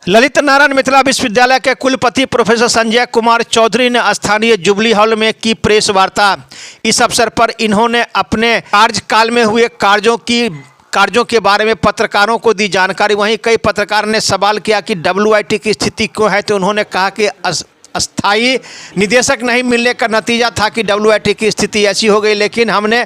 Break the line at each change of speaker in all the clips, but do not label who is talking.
ललित नारायण मिथिला विश्वविद्यालय के कुलपति प्रोफेसर संजय कुमार चौधरी ने स्थानीय जुबली हॉल में की प्रेस वार्ता। इस अवसर पर इन्होंने अपने कार्यकाल में हुए कार्यों के बारे में पत्रकारों को दी जानकारी। वहीं कई पत्रकार ने सवाल किया कि WIT की स्थिति क्यों है, तो उन्होंने कहा कि अस्थायी निदेशक नहीं मिलने का नतीजा था कि WIT की स्थिति ऐसी हो गई, लेकिन हमने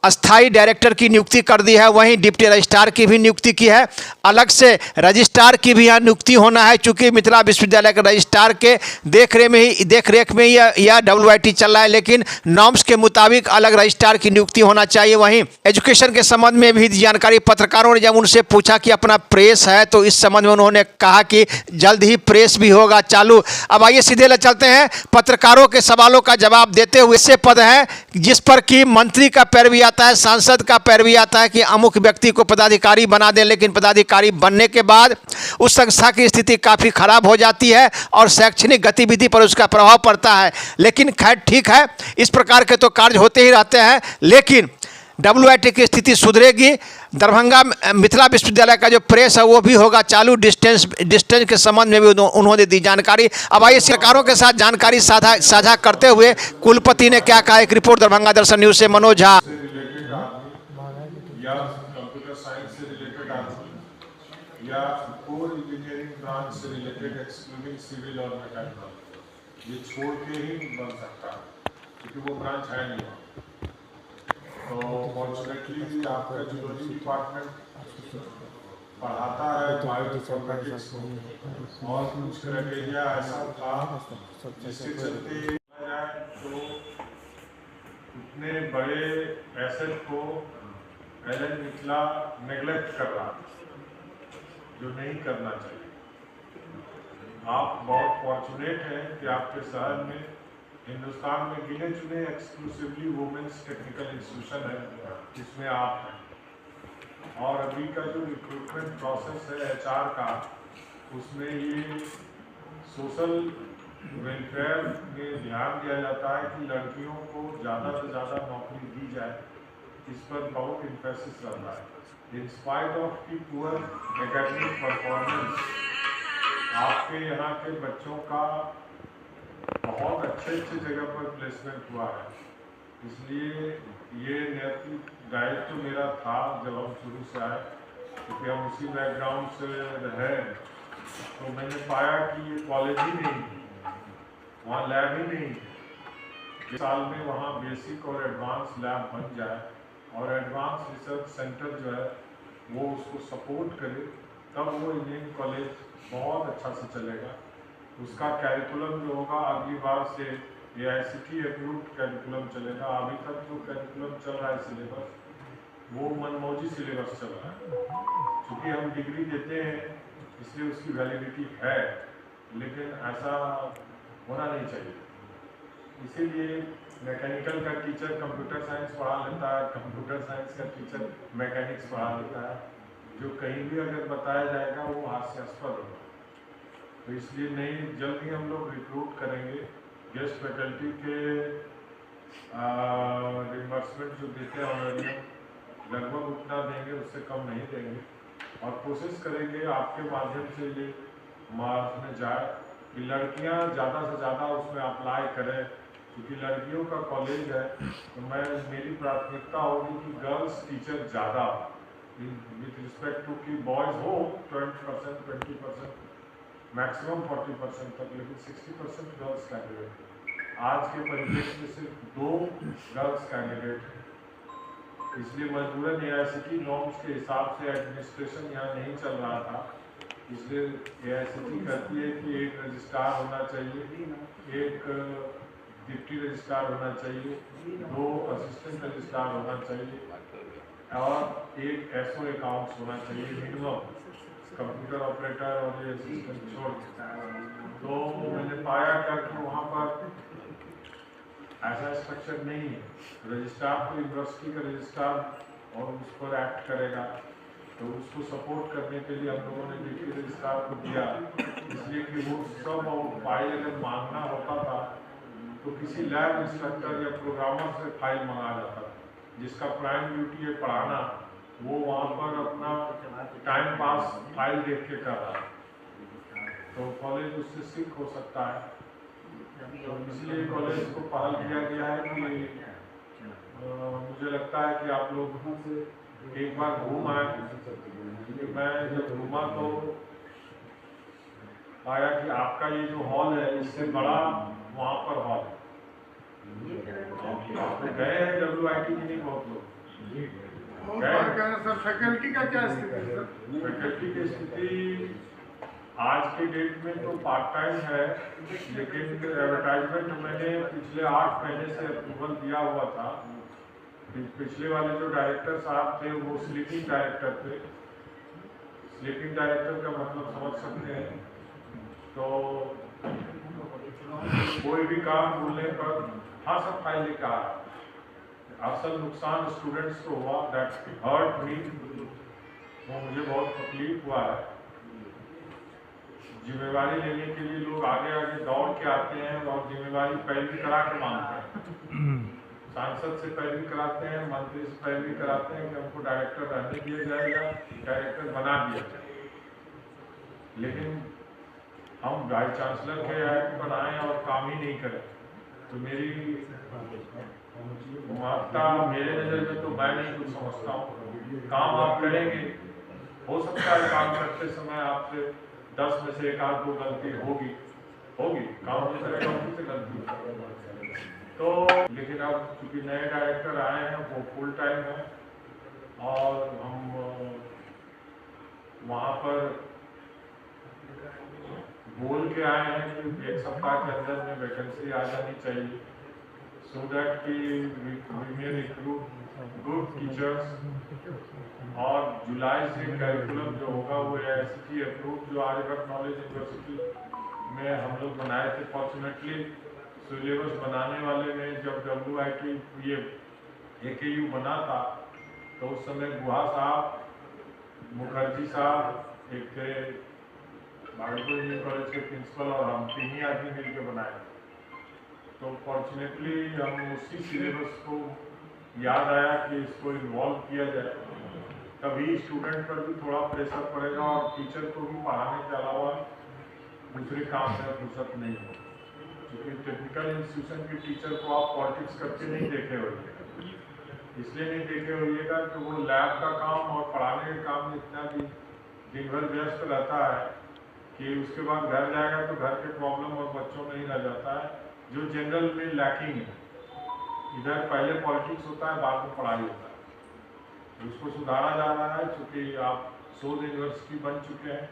अस्थाई डायरेक्टर की नियुक्ति कर दी है। वहीं डिप्टी रजिस्ट्रार की भी नियुक्ति की है। अलग से रजिस्ट्रार की भी यहाँ नियुक्ति होना है, चूँकि मिथिला विश्वविद्यालय के रजिस्ट्रार के देख रेख में ही यह WIT चल रहा है, लेकिन नॉर्म्स के मुताबिक अलग रजिस्ट्रार की नियुक्ति होना चाहिए। वहीं एजुकेशन के संबंध में भी जानकारी पत्रकारों ने जब उनसे पूछा कि अपना प्रेस है, तो इस संबंध में उन्होंने कहा कि जल्द ही प्रेस भी होगा चालू। अब आइए सीधे चलते हैं पत्रकारों के सवालों का जवाब देते हुए। ऐसे पद है जिस पर कि मंत्री का पैरवी आता है, सांसद का पैरवी आता है कि अमुक व्यक्ति को पदाधिकारी बना दें, लेकिन पदाधिकारी बनने के बाद उस संस्था की स्थिति काफ़ी खराब हो जाती है और शैक्षणिक गतिविधि पर उसका प्रभाव पड़ता है। लेकिन खैर ठीक है, इस प्रकार के तो कार्य होते ही रहते हैं, लेकिन WIT की स्थिति सुधरेगी। दरभंगा मिथिला विश्वविद्यालय का जो प्रेस है वो भी होगा चालू। डिस्टेंस के संबंध में भी उन्होंने दी जानकारी। अब आइए सरकारों के साथ जानकारी साझा करते हुए कुलपति ने क्या कहा। एक रिपोर्ट दरभंगा दर्शन न्यूज से मनोज झा।
या कंप्यूटर साइंस से रिलेटेड आदमी या कोर इंजीनियरिंग ब्रांच से रिलेटेड एक्सक्लूडिंग सिविल और मैकेनिकल, ये छोड़ के ही बन सकता है क्योंकि वो ब्रांच है नहीं। तो फॉर्चुनेटली आपका जियोलॉजी डिपार्टमेंट पढ़ाता है बायोइन्फॉर्मेटिक्स को, और कुछ क्राइटेरिया ऐसा था जिसके चलते तो इतने बड़े एसेट को LN मिथिला नेगलेक्ट कर रहा है, जो नहीं करना चाहिए। आप बहुत फॉर्चुनेट हैं कि आपके शहर में हिंदुस्तान में गिने चुने एक्सक्लूसिवली वुमेन्स टेक्निकल इंस्टीट्यूशन है, जिसमें आप हैं। और अभी का जो रिक्रूटमेंट प्रोसेस है HR का, उसमें ये सोशल वेलफेयर में ध्यान दिया जाता है कि लड़कियों को ज़्यादा से ज़्यादा नौकरी दी जाए। इस पर बहुत इम्फेसिस रहता है। इन स्पाइट ऑफ की पुअर एकेडमिक परफॉर्मेंस, आपके यहाँ के बच्चों का बहुत अच्छे जगह पर प्लेसमेंट हुआ है। इसलिए ये नैतिक दायित्व तो मेरा था जब हम शुरू से आए, क्योंकि हम उसी बैकग्राउंड से रहे। तो मैंने पाया कि ये कॉलेज ही नहीं, वहाँ लैब ही नहीं, इस साल में वहाँ बेसिक और एडवांस लैब बन जाए और एडवांस रिसर्च सेंटर जो है वो उसको सपोर्ट करे, तब वो इंजीनियरिंग कॉलेज बहुत अच्छा से चलेगा। उसका कैरिकुलम जो होगा अगली बार से AICTE अप्रूव्ड कैरिकुलम चलेगा। अभी तक जो कैरिकुलम चल रहा है सिलेबस, वो मनमौजी सिलेबस चल रहा है। क्योंकि हम डिग्री देते हैं इसलिए उसकी वैलिडिटी है, लेकिन ऐसा होना नहीं चाहिए। इसीलिए मैकेनिकल का टीचर कंप्यूटर साइंस पढ़ा लेता है, कंप्यूटर साइंस का टीचर मैकेनिक्स पढ़ा लेता है, जो कहीं भी अगर बताया जाएगा वो हास्यास्पद होगा। तो इसलिए नहीं, जल्द ही हम लोग रिक्रूट करेंगे। गेस्ट फैकल्टी के रिम्बर्समेंट जो देते हैं ऑनरेरियम लगभग उतना देंगे, उससे कम नहीं देंगे। और कोशिश करेंगे आपके माध्यम से ये मार्च में जाए कि लड़कियां ज़्यादा से ज़्यादा उसमें अप्लाई करें, क्योंकि लड़कियों का कॉलेज है। तो मेरी प्राथमिकता होगी कि गर्ल्स टीचर ज़्यादा विथ रिस्पेक्ट टू कि बॉयज़ हो 20%, 20%, मैक्सिमम 40% तक, लेकिन 60% गर्ल्स कैंडिडेट। आज के परिवेश में सिर्फ 2 गर्ल्स कैंडिडेट हैं। इसलिए मजबूरन AICTE नॉर्म्स के हिसाब से एडमिनिस्ट्रेशन यहाँ नहीं चल रहा था। इसलिए AICTE कहती है कि एक रजिस्ट्रार होना चाहिए, एक डिप्टी रजिस्ट्रार होना चाहिए, 2 असिस्टेंट रजिस्ट्रार होना चाहिए और एक SO अकाउंट्स होना चाहिए मिनिमम, कंप्यूटर ऑपरेटर और ये असिस्टेंट छोड़। तो मैंने पाया क्या कि वहाँ पर ऐसा स्ट्रक्चर नहीं है। रजिस्ट्रार तो यूनिवर्सिटी का रजिस्ट्रार और उस पर एक्ट करेगा, तो उसको सपोर्ट करने के लिए हम लोगों ने डिप्टी रजिस्ट्रार को दिया, इसलिए कि वो सब फाइल अगर मांगना होता था तो किसी लैब इंस्ट्रक्टर या प्रोग्रामर से फाइल मंगा जाता था, जिसका प्राइम ड्यूटी है पढ़ाना। वो वहाँ पर अपना टाइम पास फाइल देख के कर रहा है। तो कॉलेज उससे सिक हो सकता है। तो इसलिए कॉलेज को पहल किया गया है कि मुझे लगता है कि आप लोग एक बार घूम आए, क्योंकि मैं जब घूमा तो आया कि आपका ये जो हॉल है इससे बड़ा वहाँ पर हॉल है। आप गए हैं WIT की नहीं बहुत लोग गए?
सर फैकल्टी का क्या स्थिति है सर?
फैकल्टी की स्थिति आज के डेट में तो पार्ट टाइम है, लेकिन एडवर्टाइजमेंट मैंने पिछले 8 महीने से अप्रूवल दिया हुआ था। पिछले वाले जो डायरेक्टर साहब थे वो स्लीपिंग डायरेक्टर थे। स्लीपिंग डायरेक्टर का मतलब समझ सकते हैं। तो कोई भी काम भूलने पर हाँ सब फाइल लेकर आ रहा। असल नुकसान स्टूडेंट्स को हुआ, दैट हर्ट मी, वो मुझे बहुत तकलीफ हुआ है। जिम्मेवारी लेने के लिए लोग आगे आगे दौड़ के आते हैं और जिम्मेवारी पैरवी करा के मांगते हैं। सांसद से पैरवी कराते हैं, मंत्री से पैरवी कराते हैं कि हमको डायरेक्टर रहने दिया जाएगा, डायरेक्टर बना दिया जाए। लेकिन हम वाइस चांसलर के एक्ट बनाएं और काम ही नहीं करें, तो मेरी माता मेरे नज़र में तो मैं नहीं कुछ समझता हूँ। काम आप करेंगे, हो सकता है काम करते समय आपसे 10 में से 1-2 गलती होगी, काम में से गलती होगी। तो लेकिन अब क्योंकि नए डायरेक्टर आए हैं वो फुल टाइम है और हम वहाँ पर बोल के आए हैं कि 1 सप्ताह के अंदर में वैकेंसी आ जानी चाहिए, सो दैट कि we may recruit good teachers. और जुलाई से करिकुलम जो होगा वो AICTE अप्रूव जो आर्यभट्ट नॉलेज यूनिवर्सिटी में हम लोग बनाए थे। फॉर्चुनेटली सिलेबस बनाने वाले में जब WIT ये AKU बना था तो उस समय गुहा साहब, मुखर्जी साहब एक थे, भागलपुर इंजीनियरिंग कॉलेज के प्रिंसिपल, और हम 3 ही आदमी मिलकर बनाए। तो फॉर्चुनेटली हम उसी सिलेबस को याद आया कि इसको इन्वॉल्व किया जाए, तभी स्टूडेंट पर भी थोड़ा प्रेशर पड़ेगा और टीचर को भी पढ़ाने के अलावा दूसरे काम में फुर्सत नहीं हो। क्योंकि टेक्निकल इंस्टीट्यूशन के टीचर को आप पॉलिटिक्स करके नहीं देखे होइएगा, इसलिए नहीं देखे होइएगा कि वो लैब का काम और पढ़ाने के काम में इतना भी दिन भर व्यस्त रहता है कि उसके बाद घर जाएगा तो घर के प्रॉब्लम और बच्चों में ही रह जाता है, जो जनरल में लैकिंग है। इधर पहले पॉलिटिक्स होता है, बाद में पढ़ाई होता है। उसको सुधारा जा रहा है, क्योंकि आप शोध यूनिवर्सिटी बन चुके हैं।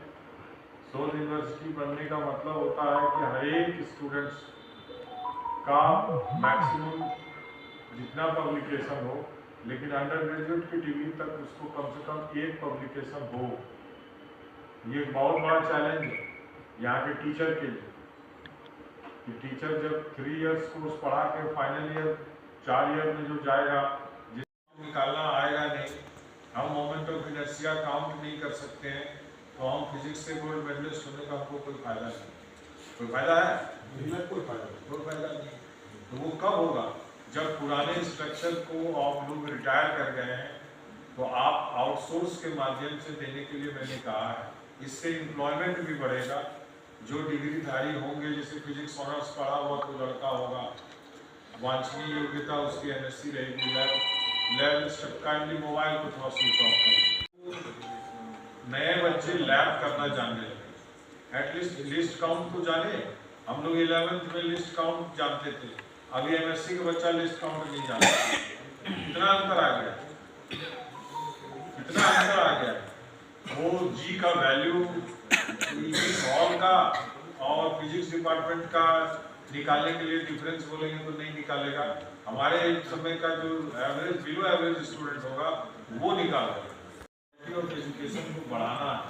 शोध यूनिवर्सिटी बनने का मतलब होता है कि हर एक स्टूडेंट्स का मैक्सिमम जितना पब्लिकेशन हो, लेकिन अंडर ग्रेजुएट की डिग्री तक उसको कम से कम 1 पब्लिकेशन हो। ये बहुत बड़ा चैलेंज है यहाँ के टीचर के लिए कि टीचर जब 3 इयर्स कोर्स पढ़ा के फाइनल ईयर 4 ईयर में जो जाएगा, जिसको निकालना आएगा नहीं, हम मोमेंट ऑफ इनर्शिया काउंट नहीं कर सकते हैं, तो हम फिजिक्स से गोल्ड मेडलिस्ट होने का हमको कोई फायदा नहीं। कोई फायदा है? कोई फायदा नहीं। तो वो कब होगा? जब पुराने स्ट्रक्चर को आप लोग रिटायर कर गए हैं, तो आप आउटसोर्स के माध्यम से देने के लिए मैंने कहा है। इससे एम्प्लॉयमेंट भी बढ़ेगा। जो डिग्रीधारी होंगे, जैसे फिजिक्स ऑनर्स पढ़ा हुआ कोई लड़का होगा, वांछनीय योग्यता उसकी MSc रहेगी, लैब काइंडली मोबाइल को थोड़ा स्विच ऑफ करें। नए बच्चे लैब करना जानने लगे, एटलीस्ट लिस्ट काउंट तो जाने। हम लोग 11th में लिस्ट काउंट जानते थे, अभी MSc का बच्चा लिस्ट काउंट नहीं जानता। कितना अंतर आ गया, कितना अंतर आ गया। वो G का वैल्यू हॉल का और फिजिक्स डिपार्टमेंट का निकालने के लिए डिफरेंस बोलेंगे तो नहीं निकालेगा। हमारे समय का जो एवरेज बिलो एवरेज स्टूडेंट होगा वो निकालेगा। एजुकेशन को बढ़ाना है,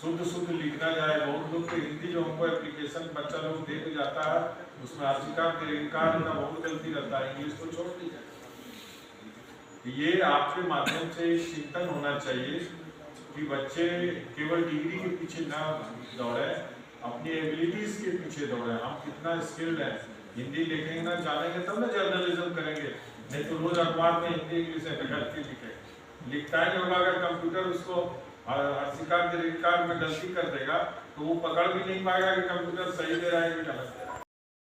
शुद्ध लिखना जाए। बहुत लोग तो हिंदी जो हमको एप्लीकेशन बच्चा लोग दे के जाता है उसमें आशिकार का बहुत गलती रहता है, इंग्लिश को छोड़ दी जाए। ये आपके माध्यम से एक चिंतन होना चाहिए कि बच्चे केवल डिग्री के पीछे ना दौड़े, अपनी एबिलिटीज के पीछे दौड़े। हम कितना स्किल्ड है, हिंदी लिखेंगे ना, जानेंगे तब ना जर्नलिज्म करेंगे, नहीं तो रोज अखबार में हिंदी इंग्लिश एपिकल्टी लिखे। लिखता ही नहीं होगा, अगर कंप्यूटर उसको हर शिकार में गलती कर देगा तो वो पकड़ भी नहीं पाएगा कि कंप्यूटर सही दे रहा है कि गलत।